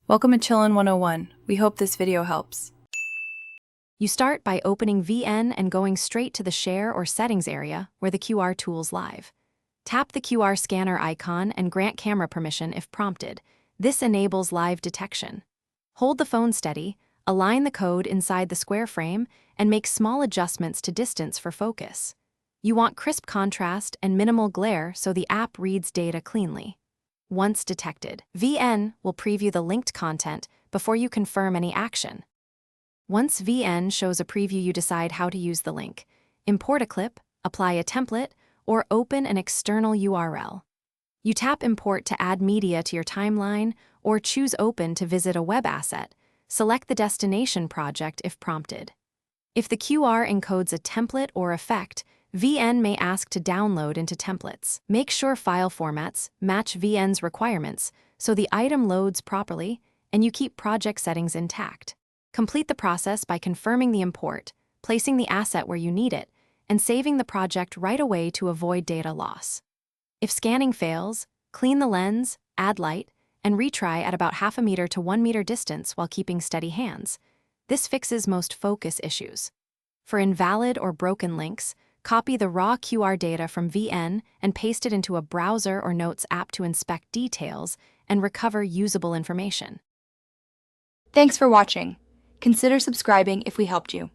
Welcome to Chillin' 101. We hope this video helps. You start by opening VN and going straight to the Share or Settings area where the QR tool's live. Tap the QR scanner icon and grant camera permission if prompted. This enables live detection. Hold the phone steady, align the code inside the square frame, and make small adjustments to distance for focus. You want crisp contrast and minimal glare so the app reads data cleanly. Once detected, VN will preview the linked content before you confirm any action. Once VN shows a preview, you decide how to use the link. Import a clip, apply a template, or open an external URL. You tap Import to add media to your timeline, or choose Open to visit a web asset. Select the destination project if prompted. If the QR encodes a template or effect, VN may ask to download into templates. Make sure file formats match VN's requirements so the item loads properly and you keep project settings intact. Complete the process by confirming the import, placing the asset where you need it, and saving the project right away to avoid data loss. If scanning fails, clean the lens, add light, and retry at about 0.5 meter to 1 meter distance while keeping steady hands. This fixes most focus issues. For invalid or broken links, copy the raw QR data from VN and paste it into a browser or notes app to inspect details and recover usable information. Thanks for watching. Consider subscribing if we helped you.